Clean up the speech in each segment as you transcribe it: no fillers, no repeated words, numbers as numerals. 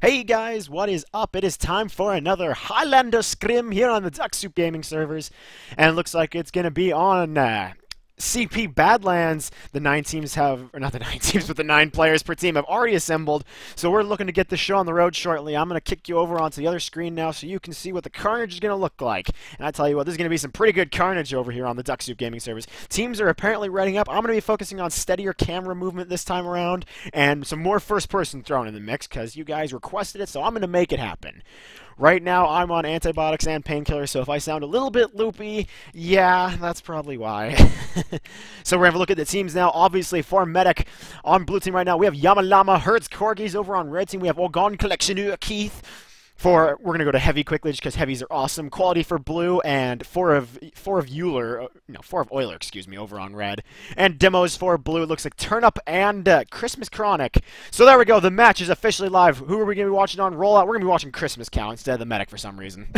Hey guys, what is up? It is time for another Highlander Scrim here on the Ducksoup Gaming servers, and it looks like it's going to be on CP Badlands. The 9 teams have, or not the 9 teams, but the 9 players per team have already assembled, so we're looking to get the show on the road shortly. I'm going to kick you over onto the other screen now so you can see what the carnage is going to look like. And I tell you what, there's going to be some pretty good carnage over here on the Ducksoup Gaming servers. Teams are apparently readying up. I'm going to be focusing on steadier camera movement this time around, and some more first-person thrown in the mix, because you guys requested it, so I'm going to make it happen. Right now, I'm on antibiotics and painkillers, so if I sound a little bit loopy, yeah, that's probably why. So we're going to have a look at the teams now. Obviously, for Medic on blue team right now, we have Yamalama, Hertz, Corgis. Over on red team, we have Orgon, Collectioneur, Keith. We're going to go to heavy quickly just because heavies are awesome. Quality for blue, and four of Euler, excuse me, over on red. And demos for blue. It looks like Turnip and Christmas Chronic. So there we go. The match is officially live. Who are we going to be watching on Rollout? We're going to be watching Christmas Cow instead of the Medic for some reason.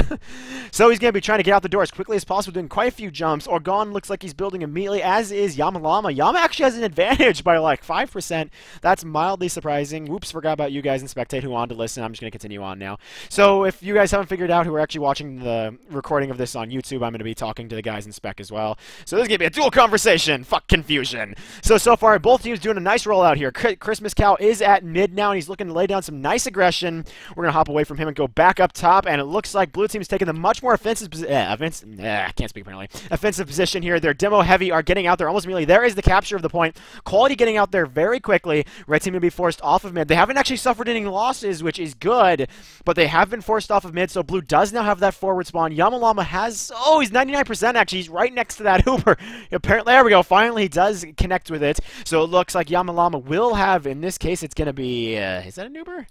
So he's going to be trying to get out the door as quickly as possible, doing quite a few jumps. Orgon looks like he's building immediately, as is Yamalama. Yama actually has an advantage by like 5%. That's mildly surprising. Whoops, forgot about you guys and Spectate who wanted to listen. I'm just going to continue on now. So if you guys haven't figured out who are actually watching the recording of this on YouTube, I'm going to be talking to the guys in Spec as well. So this is going to be a dual conversation. Fuck confusion. So far, both teams doing a nice rollout here. Christmas Cow is at mid now, and he's looking to lay down some nice aggression. We're going to hop away from him and go back up top, and it looks like blue team's taking the much more offensive offensive position here. Their demo heavy are getting out there almost immediately. There is the capture of the point. Quality getting out there very quickly. Red team going to be forced off of mid. They haven't actually suffered any losses, which is good, but they have been forced off of mid, so blue does now have that forward spawn. Yamalama has, oh, he's 99% actually. He's right next to that Uber. Apparently, there we go. Finally, he does connect with it. So it looks like Yamalama will have, in this case, it's going to be, is that an Uber?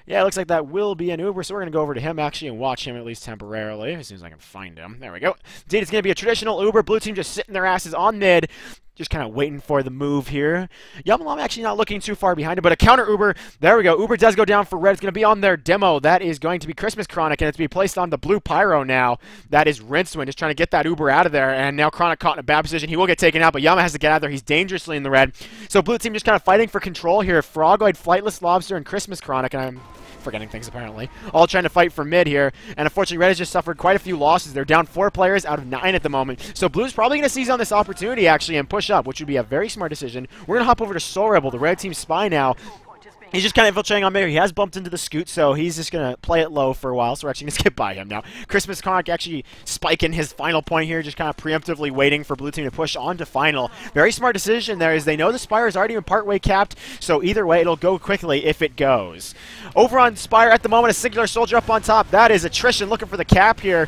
Yeah, it looks like that will be an Uber, so we're going to go over to him, actually, and watch him, at least temporarily, as soon as I can find him. There we go. Indeed, it's going to be a traditional Uber. Blue team just sitting their asses on mid, just kind of waiting for the move here. Yamalama actually not looking too far behind him, but a counter Uber. There we go. Uber does go down for red. It's going to be on their demo. That is going to be Christmas Chronic, and it's to be placed on the blue Pyro now. That is Rincewind, just trying to get that Uber out of there, and now Chronic caught in a bad position. He will get taken out, but Yama has to get out of there. He's dangerously in the red. So blue team just kind of fighting for control here. Frogoid, Flightless Lobster, and Christmas Chronic, and I'm forgetting things apparently, all trying to fight for mid here, and unfortunately red has just suffered quite a few losses. They're down 4 players out of 9 at the moment, so blue's probably going to seize on this opportunity actually and push up, which would be a very smart decision. We're going to hop over to Soul Rebel, the red team spy now. He's just kind of infiltrating on mid. He has bumped into the scoot, so he's just going to play it low for a while, so we're actually going to skip by him now. Christmas Chronic actually spiking his final point here, just kind of preemptively waiting for blue team to push on to final. Very smart decision there, as they know the Spire is already in partway capped, so either way, it'll go quickly if it goes. Over on Spire at the moment, a Singular Soldier up on top. That is Attrition looking for the cap here.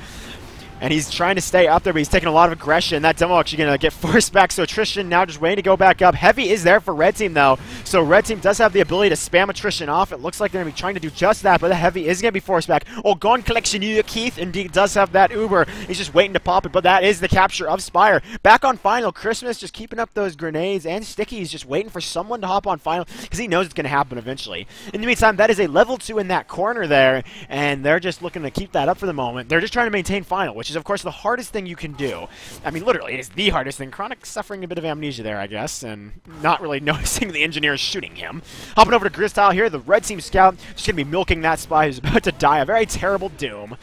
And he's trying to stay up there, but he's taking a lot of aggression. That demo actually going to get forced back, so Attrition now just waiting to go back up. Heavy is there for red team, though. So red team does have the ability to spam Attrition off. It looks like they're going to be trying to do just that, but the Heavy is going to be forced back. Oh, Gone Collectioneur Keith indeed does have that Uber. He's just waiting to pop it, but that is the capture of Spire. Back on final, Christmas just keeping up those grenades, and Sticky is just waiting for someone to hop on final, because he knows it's going to happen eventually. In the meantime, that is a level 2 in that corner there, and they're just looking to keep that up for the moment. They're just trying to maintain final, which is, of course, the hardest thing you can do. I mean, literally, it is the hardest thing. Chronic suffering a bit of amnesia there, I guess, and not really noticing the engineers shooting him. Hopping over to Grizztile here, the red team scout, just going to be milking that spy who's about to die. A very terrible doom.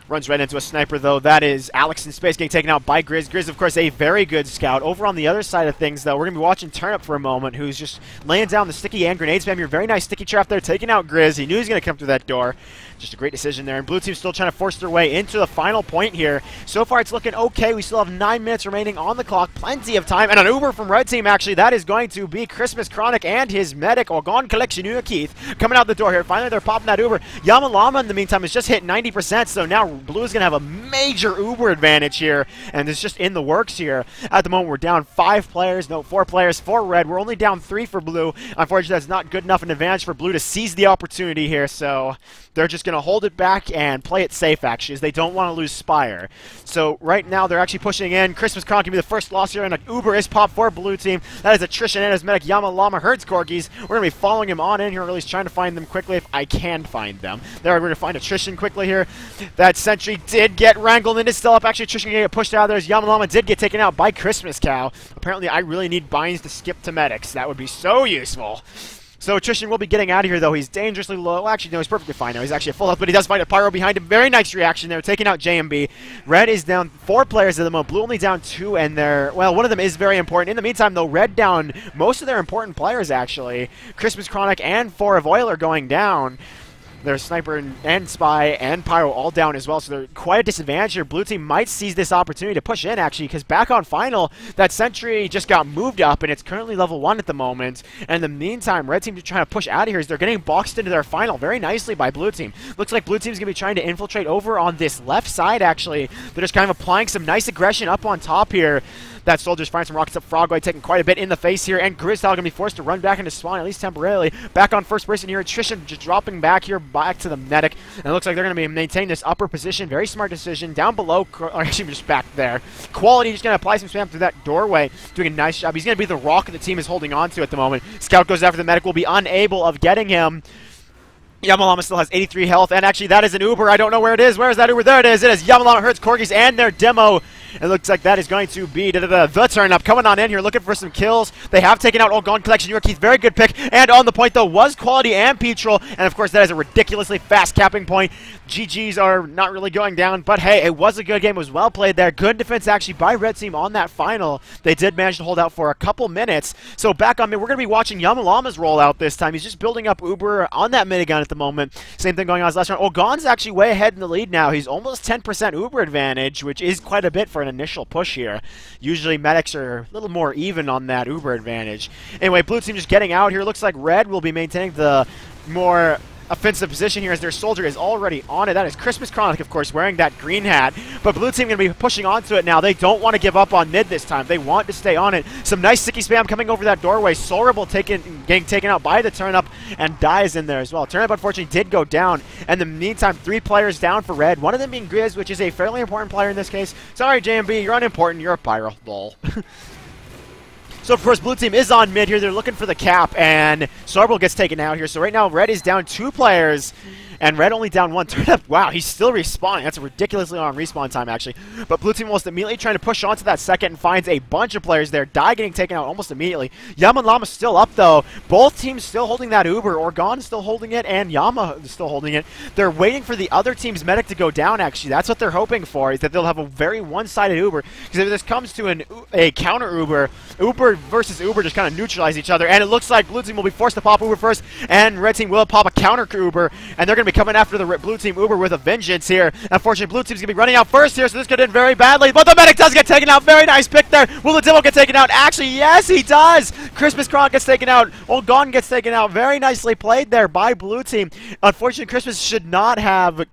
Runs right into a sniper, though. That is Alex in space getting taken out by Grizz. Grizz, of course, a very good scout. Over on the other side of things, though, we're going to be watching Turnip for a moment, who's just laying down the sticky and grenade spam. Your very nice sticky trap there, taking out Grizz. He knew he was going to come through that door. Just a great decision there. And blue team's still trying to force their way into the final point here. So far, it's looking okay. We still have 9 minutes remaining on the clock. Plenty of time. And an Uber from red team, actually. That is going to be Christmas Chronic and his medic, Orgon Collectioneur Keith, coming out the door here. Finally, they're popping that Uber. Yamalama, in the meantime, has just hit 90%. So now blue is going to have a major Uber advantage here, and it's just in the works here. At the moment, we're down 4 players for red. We're only down 3 for blue. Unfortunately, that's not good enough an advantage for blue to seize the opportunity here, so they're just going to hold it back and play it safe, actually, as they don't want to lose Spire. So right now, they're actually pushing in. Christmas Chronic can be the first loss here, and an Uber is popped for blue team. That is Attrition and his medic, Yamalama Hertz Corgis. We're going to be following him on in here, or at least trying to find them quickly if I can find them. There, we're going to find Attrition quickly here. That sentry did get wrangled and is still up. Actually, Attrition going to get pushed out of there as Yamalama did get taken out by Christmas Cow. Apparently, I really need binds to skip to medics. That would be so useful. So Tristan will be getting out of here, though. He's dangerously low. Well, actually, no, he's perfectly fine now. He's actually at full health, but he does find a Pyro behind him. Very nice reaction there, taking out JMB. Red is down 4 players at the moment. Blue only down 2, and they're, well, one of them is very important. In the meantime, though, Red down most of their important players, actually. Christmas Chronic and 4 of Oiler going down. There's Sniper and Spy and Pyro all down as well, so they're quite a disadvantage here. Blue team might seize this opportunity to push in, actually, because back on Final, that Sentry just got moved up, and it's currently level 1 at the moment. And in the meantime, Red team is trying to push out of here as they're getting boxed into their Final very nicely by Blue team. Looks like Blue team's going to be trying to infiltrate over on this left side, actually. They're just kind of applying some nice aggression up on top here. That Soldier's firing some rockets up. Frogway taking quite a bit in the face here, and Grizztile going to be forced to run back into spawn, at least temporarily. Back on first person here, Attrition just dropping back here, back to the medic, and it looks like they're going to be maintaining this upper position. Very smart decision. Down below, or actually just back there. Quality just going to apply some spam through that doorway, doing a nice job. He's going to be the rock that the team is holding on to at the moment. Scout goes after the medic, will be unable of getting him. Yamalama still has 83 health, and actually that is an Uber. I don't know where it is. Where is that Uber? There it is. It is Yamalama hurts Corgis and their demo. It looks like that is going to be the turn up. Coming on in here, looking for some kills. They have taken out All Gone Collection. York Keith, very good pick. And on the point, though, was Quality and Petrol. And, of course, that is a ridiculously fast capping point. GGs are not really going down. But, hey, it was a good game. It was well played there. Good defense, actually, by Red Team on that Final. They did manage to hold out for a couple minutes. So, back on mid, we're going to be watching Yamalama's rollout this time. He's just building up Uber on that minigun at the moment. Same thing going on as last round. Ogon's actually way ahead in the lead now. He's almost 10% Uber advantage, which is quite a bit for an initial push here. Usually medics are a little more even on that Uber advantage. Anyway, Blue team just getting out here. Looks like Red will be maintaining the more offensive position here as their Soldier is already on it. That is Christmas Chronic, of course, wearing that green hat. But Blue team going to be pushing onto it now. They don't want to give up on mid this time. They want to stay on it. Some nice sticky spam coming over that doorway. Solarable getting taken out by the Turnup and dies in there as well. Turnup, unfortunately, did go down. And in the meantime, 3 players down for Red. One of them being Grizz, which is a fairly important player in this case. Sorry, JMB, you're unimportant. You're a Pyro. Lol. So, of course, Blue team is on mid here. They're looking for the cap, and Sorbal gets taken out here. So right now, Red is down 2 players, and Red only down 1. Turnup, wow, he's still respawning. That's a ridiculously long respawn time, actually. But Blue team almost immediately trying to push onto that second and finds a bunch of players there. Die getting taken out almost immediately. Yama and Llama still up, though. Both teams still holding that Uber. Orgon still holding it, and Yama is still holding it. They're waiting for the other team's medic to go down, actually. That's what they're hoping for, is that they'll have a very one-sided Uber. Because if this comes to a counter Uber, Uber versus Uber just kind of neutralize each other. And it looks like Blue team will be forced to pop Uber first, and Red team will pop a counter Uber. And they're going to be coming after the Blue team Uber with a vengeance here. Unfortunately, Blue team's going to be running out first here, so this could end very badly. But the medic does get taken out. Very nice pick there. Will the demo get taken out? Actually, yes, he does. Christmas Cronk gets taken out. Old Gone gets taken out. Very nicely played there by Blue team. Unfortunately, Christmas should not have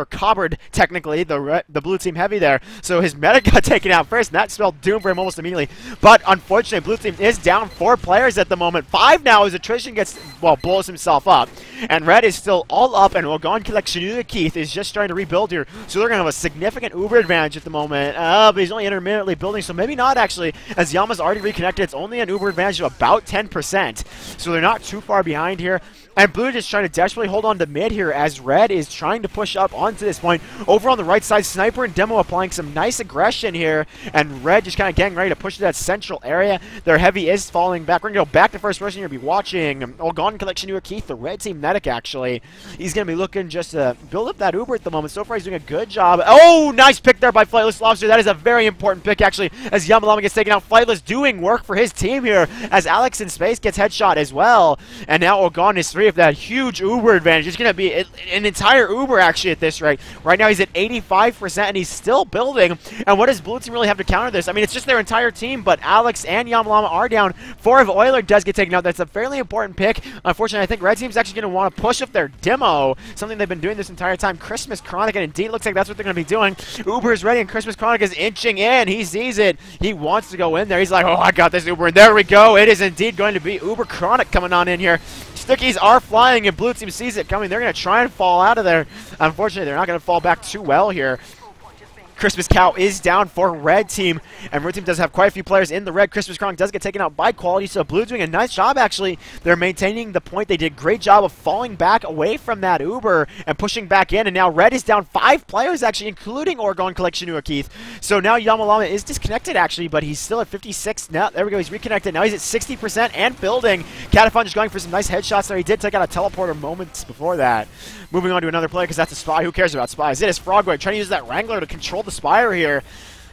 cobbered, technically, the Blue team heavy there. So his medic got taken out first, and that spelled doom for him almost immediately. But unfortunately, Blue team is down 4 players at the moment. 5 now as Attrition gets, well, blows himself up. And Red is still all up, and Ogon Collection Keith is just trying to rebuild here. So they're going to have a significant Uber advantage at the moment. But he's only intermittently building, so maybe not actually. As Yama's already reconnected, it's only an Uber advantage of about 10%. So they're not too far behind here. And Blue just trying to desperately hold on to mid here as Red is trying to push up onto this point. Over on the right side, Sniper and Demo applying some nice aggression here. And Red just kind of getting ready to push to that central area. Their heavy is falling back. We're going to go back to first person here. Be watching Ogon Collection New Keith, the Red team medic actually. He's going to be looking just to build up that Uber at the moment. So far he's doing a good job. Oh, nice pick there by Flightless Lobster. That is a very important pick actually as Yamalama gets taken out. Flightless doing work for his team here as Alex in space gets headshot as well. And now Ogon is 3 of that huge Uber advantage. It's going to be an entire Uber actually at this rate. Right now he's at 85% and he's still building. And what does Blue team really have to counter this? I mean, it's just their entire team, but Alex and Yamalama are down. 4 of Oiler does get taken out. That's a fairly important pick. Unfortunately, I think Red team's actually going to want to push up their demo, something they've been doing this entire time. Christmas Chronic, and indeed looks like that's what they're going to be doing. Uber is ready and Christmas Chronic is inching in. He sees it. He wants to go in there. He's like, oh, I got this Uber. And there we go. It is indeed going to be Uber Chronic coming on in here. Stickies are flying and Blue team sees it coming. They're going to try and fall out of there. Unfortunately, they're not going to fall back too well here. Christmas Cow is down for red team, and red team does have quite a few players in the red. Christmas Kronk does get taken out by Quality, so blue doing a nice job, actually. They're maintaining the point. They did a great job of falling back away from that Uber and pushing back in, and now red is down 5 players, actually, including Oregon Collection Nua Keith. So now Yamalama is disconnected, actually, but he's still at 56. Now, there we go, he's reconnected. Now he's at 60% and building. Catafun just going for some nice headshots there. He did take out a teleporter moments before that. Moving on to another player, because that's a spy. Who cares about spies? It is Frogboy trying to use that Wrangler to control the Spire here.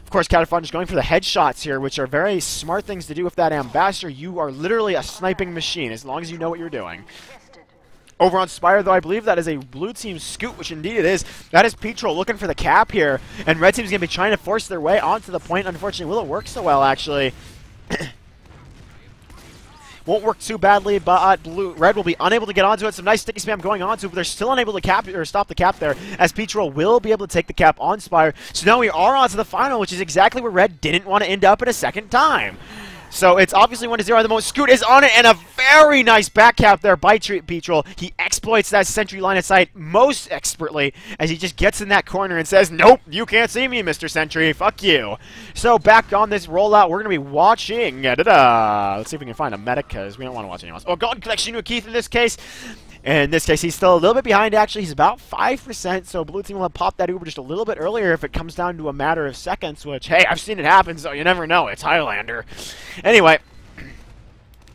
Of course, Catafun just going for the headshots here, which are very smart things to do with that Ambassador. You are literally a sniping machine, as long as you know what you're doing. Over on Spire, though, I believe that is a blue team scoot, which indeed it is. That is Petro looking for the cap here, and red team's going to be trying to force their way onto the point. Unfortunately, will it work so well, actually? Won't work too badly, but red will be unable to get onto it. Some nice sticky spam going onto it, but they're still unable to cap or stop the cap there, as Petro will be able to take the cap on Spire. So now we are on to the final, which is exactly where red didn't want to end up at a second time. So it's obviously 1-0 at the moment. Scoot is on it, and a very nice back cap there by Petrol. He exploits that sentry line of sight most expertly as he just gets in that corner and says, nope, you can't see me, Mr. Sentry. Fuck you. So back on this rollout, we're going to be watching. Let's see if we can find a medic, because we don't want to watch anyone else. Oh, God, Collection with Keith in this case. In this case, he's still a little bit behind, actually. He's about 5%, so blue team will have popped that Uber just a little bit earlier if it comes down to a matter of seconds, which, hey, I've seen it happen, so you never know. It's Highlander. Anyway,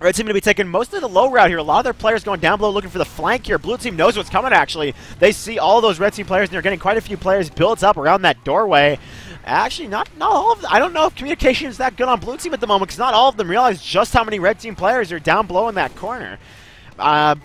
red team going to be taking most of the low route here. A lot of their players going down below looking for the flank here. Blue team knows what's coming, actually. They see all those red team players, and they're getting quite a few players built up around that doorway. Actually, not all of them. I don't know if communication is that good on blue team at the moment, because not all of them realize just how many red team players are down below in that corner.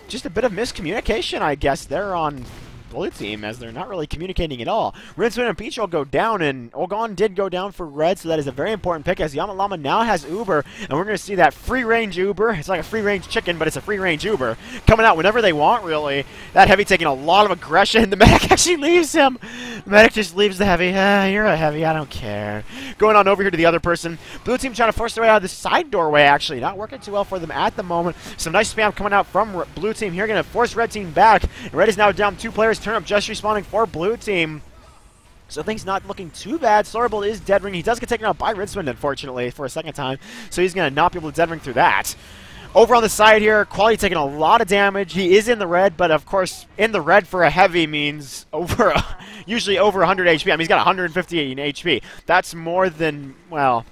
Just a bit of miscommunication, I guess, there on blue team, as they're not really communicating at all. Rinswin and Peach will go down, and Ogon did go down for red, so that is a very important pick, as Yamalama now has Uber, and we're going to see that free-range Uber. It's like a free-range chicken, but it's a free-range Uber. Coming out whenever they want, really. That heavy taking a lot of aggression. The medic actually leaves him. The medic just leaves the heavy. You're a heavy, I don't care. Going on over here to the other person. Blue team trying to force their way out of the side doorway, actually. Not working too well for them at the moment. Some nice spam coming out from blue team here. Going to force red team back. And red is now down 2 players. Turnip just respawning for blue team. So things not looking too bad. Slurable is dead ring. He does get taken out by Rinswind, unfortunately, for a second time. So he's going to not be able to dead ring through that. Over on the side here, Quality taking a lot of damage. He is in the red, but of course, in the red for a heavy means usually over 100 HP. I mean, he's got 150 HP. That's more than, well,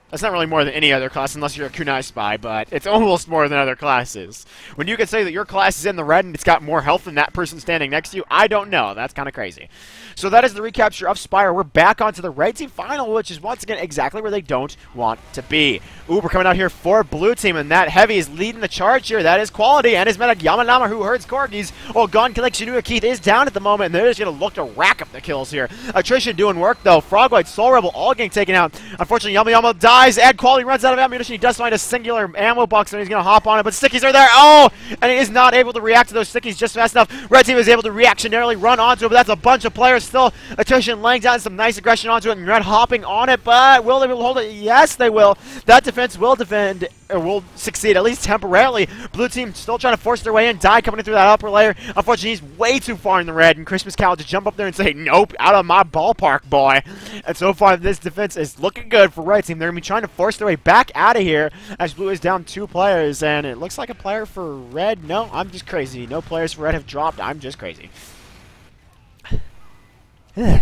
that's not really more than any other class unless you're a kunai spy, but it's almost more than other classes. When you can say that your class is in the red and it's got more health than that person standing next to you, I don't know. That's kind of crazy. So that is the recapture of Spire. We're back onto the red team final, which is once again exactly where they don't want to be. Uber coming out here for blue team, and that heavy is leading the charge here. That is Quality, and his medic Yamanama, who herds corgis. Oh, Gon Collection Nua Keith is down at the moment, and they're just going to look to rack up the kills here. Attrition doing work, though. Frogwhite, Soul Rebel, all getting taken out. Unfortunately, Yamayama dies, and Quality runs out of ammunition. He does find a singular ammo box, and he's going to hop on it, but stickies are there. Oh, and he is not able to react to those stickies just fast enough. Red team is able to reactionarily run onto it, but that's a bunch of players still. Attrition laying down some nice aggression onto it, and red hopping on it, but will they be able to hold it? Yes, they will. That defense will defend, or will succeed, at least temporarily. Blue team still trying to force their way in. Die coming in through that upper layer. Unfortunately, he's way too far in the red, and Christmas Cow to jump up there and say, nope, out of my ballpark, boy. And so far, this defense is looking good for red team. They're going to be trying to force their way back out of here, as blue is down 2 players, and it looks like a player for red. No, I'm just crazy. No players for red have dropped. I'm just crazy.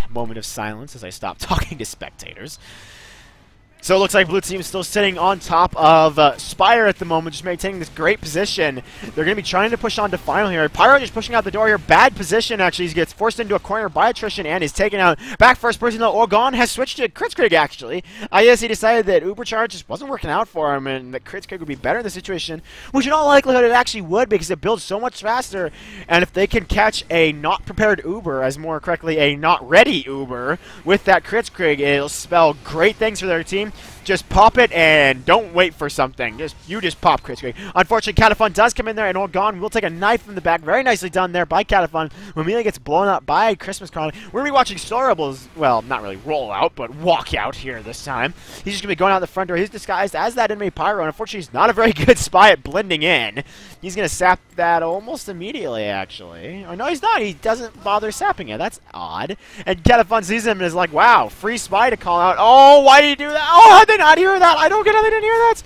Moment of silence as I stop talking to spectators. So it looks like blue team is still sitting on top of Spire at the moment, just maintaining this great position. They're going to be trying to push on to final here. Pyro just pushing out the door here. Bad position, actually. He gets forced into a corner by attrition and is taken out. Back first person, though. Ogon has switched to Kritzkrieg, actually. I guess he decided that Uber Charge just wasn't working out for him and that Kritzkrieg would be better in the situation, which in all likelihood it actually would, because it builds so much faster. And if they can catch a not prepared Uber, as more correctly, a not ready Uber, with that Kritzkrieg, it'll spell great things for their team. team, just pop it and don't wait for something. You just pop Kritzkrieg. Unfortunately, Catafun does come in there, and Orgon will take a knife from the back. Very nicely done there by Catafun, who immediately gets blown up by Christmas Chronic. We're going to be watching Storables, well, not really roll out, but walk out here this time. He's just going to be going out the front door. He's disguised as that enemy Pyro, and unfortunately, he's not a very good spy at blending in. He's going to sap that almost immediately, actually. Oh, no, he's not. He doesn't bother sapping it. That's odd. And Catafun sees him and is like, wow, free spy to call out. Oh, why did you do that? Oh, how'd they not hear that? I don't get how they didn't hear that.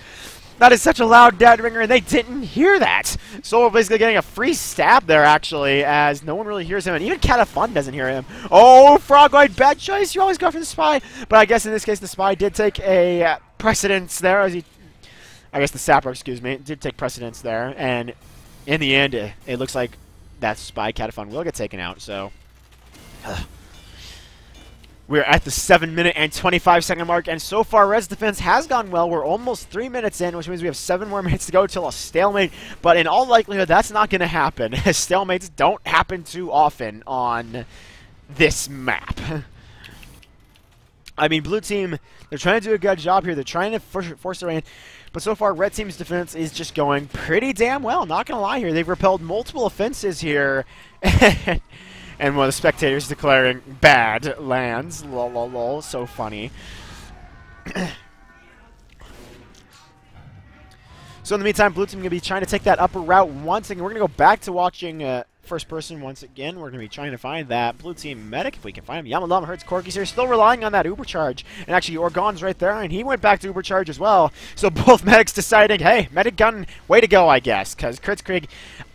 That is such a loud dead ringer, and they didn't hear that. So we're basically getting a free stab there, actually, as no one really hears him, and even Catafun doesn't hear him. Oh, Frogoid, bad choice. You always go for the spy. But I guess in this case, the spy did take a precedence there, as he... I guess the sapper, excuse me, did take precedence there, and in the end, it looks like that spy Catafun will get taken out, so... We're at the 7-minute and 25-second mark, and so far, Red's defense has gone well. We're almost 3 minutes in, which means we have 7 more minutes to go till a stalemate, but in all likelihood, that's not going to happen. Stalemates don't happen too often on this map. I mean, blue team, they're trying to do a good job here. They're trying to force their in. But so far, red team's defense is just going pretty damn well. Not going to lie here. They've repelled multiple offenses here. And one of the spectators declaring bad lands. Lol, lol, lol. So funny. So in the meantime, blue team going to be trying to take that upper route once again. We're going to go back to watching... first person once again. We're going to be trying to find that blue team medic if we can find him. Yamalama hurts Corky's here, still relying on that uber charge. And actually, Orgon's right there, and he went back to uber charge as well. So both medics deciding, hey, medic gun, way to go, I guess. Because Kritzkrieg,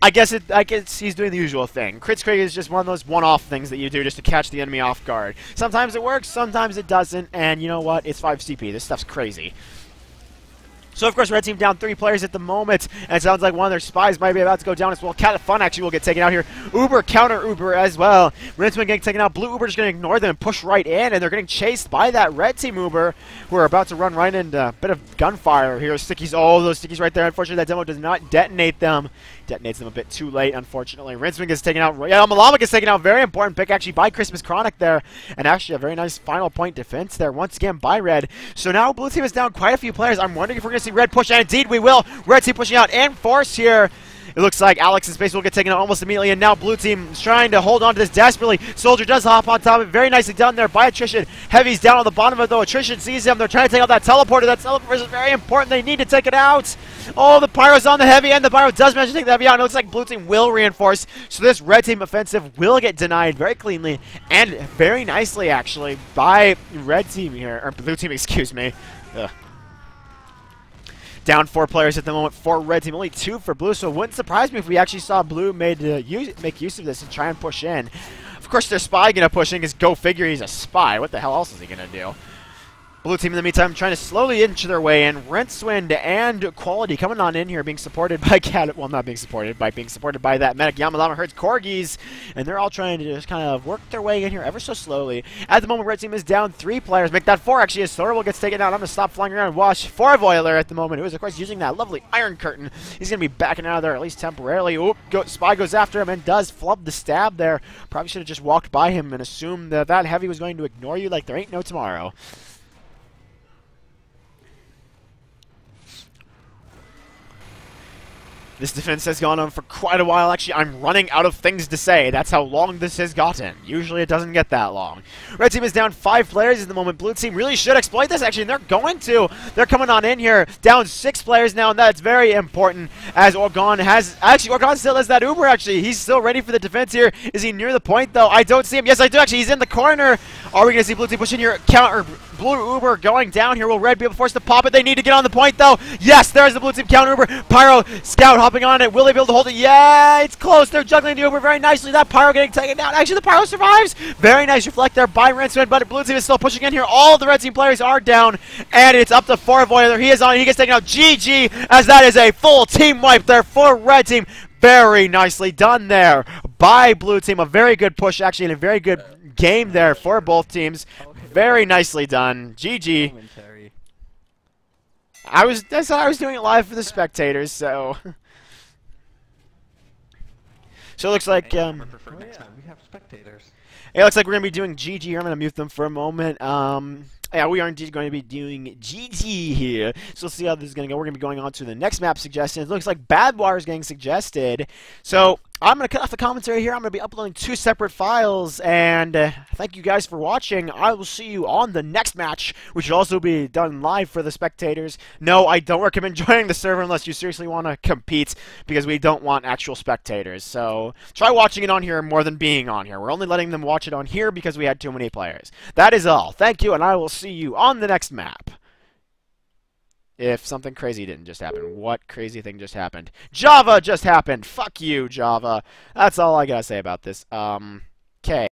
I guess he's doing the usual thing. Kritzkrieg is just one of those one-off things that you do just to catch the enemy off guard. Sometimes it works, sometimes it doesn't. And you know what? It's 5 CP. This stuff's crazy. So, of course, red team down 3 players at the moment, and it sounds like one of their spies might be about to go down as well. Catafun actually will get taken out here. Uber, counter Uber as well. Rinsman getting taken out. Blue Uber just going to ignore them and push right in, and they're getting chased by that red team Uber, who are about to run right into a bit of gunfire here. Stickies, oh, those stickies right there. Unfortunately, that demo does not detonate them. Detonates them a bit too late, unfortunately. Rinsman gets taken out. Yeah, Malama gets taken out. Very important pick, actually, by Christmas Chronic there, and actually a very nice final point defense there, once again, by red. So now blue team is down quite a few players. I'm wondering if we're going to see red push, and indeed we will. Red team pushing out in force here. It looks like Alex's space will get taken out almost immediately, and now blue team is trying to hold on to this desperately. Soldier does hop on top of it. Very nicely done there by Attrition. Heavy's down on the bottom of it, though. Attrition sees him. They're trying to take out that teleporter. That teleporter is very important. They need to take it out. Oh, the Pyro's on the Heavy, and the Pyro does manage to take the Heavy out. And it looks like blue team will reinforce. So this red team offensive will get denied very cleanly and very nicely, actually, by red team here. Or blue team, excuse me. Ugh. Down 4 players at the moment for red team, only 2 for blue, so it wouldn't surprise me if we actually saw blue make use of this and try and push in. Of course, their spy going to push in, because go figure, he's a spy. What the hell else is he going to do? Blue team in the meantime trying to slowly inch their way in. Rincewind and Quality coming on in here, being supported by well, not being supported, by being supported by that medic. Yamalama hurts Corgis, and they're all trying to just kind of work their way in here ever so slowly. At the moment, red team is down 3 players. Make that 4, actually, as Thorvald gets taken out. I'm going to stop flying around and watch for Voiler at the moment, who is, of course, using that lovely Iron Curtain. He's going to be backing out of there, at least temporarily. Oop, Spy goes after him and does flub the stab there. Probably should have just walked by him and assumed that that Heavy was going to ignore you like there ain't no tomorrow. This defense has gone on for quite a while. Actually, I'm running out of things to say. That's how long this has gotten. Usually it doesn't get that long. Red team is down 5 players at the moment. Blue team really should exploit this, actually, and they're going to. They're coming on in here. Down 6 players now, and that's very important, as Orgon has... Actually, Orgon still has that Uber, actually. He's still ready for the defense here. Is he near the point, though? I don't see him. Yes, I do, actually. He's in the corner. Are we going to see blue team pushing here? Counter... Blue Uber going down here. Will red be able to force the pop it? They need to get on the point, though. Yes, there's the blue team counter Uber. Pyro, Scout hopping on it. Will they be able to hold it? Yeah, it's close. They're juggling the Uber very nicely. That Pyro getting taken down. Actually, the Pyro survives. Very nice reflect there by Rincewind, but blue team is still pushing in here. All of the red team players are down, and it's up to Voiler. He is on. He gets taken out. GG, as that is a full team wipe there for red team. Very nicely done there by blue team. A very good push, actually, and a very good game there for both teams. Very nicely done. GG. That's what I was doing it live for the spectators, so. So it looks like we have spectators. It looks like we're gonna be doing GG here. I'm gonna mute them for a moment. Yeah, we are indeed going to be doing GG here. So let's see how this is going to go. We're going to be going on to the next map suggestions. It looks like Badwater is getting suggested. So I'm going to cut off the commentary here. I'm going to be uploading 2 separate files. And thank you guys for watching. I will see you on the next match, which will also be done live for the spectators. No, I don't recommend joining the server unless you seriously want to compete, because we don't want actual spectators. So try watching it on here more than being on here. We're only letting them watch it on here because we had too many players. That is all. Thank you, and I will see you on the next map. If something crazy didn't just happen. What crazy thing just happened? Java just happened! Fuck you, Java. That's all I gotta say about this. Okay.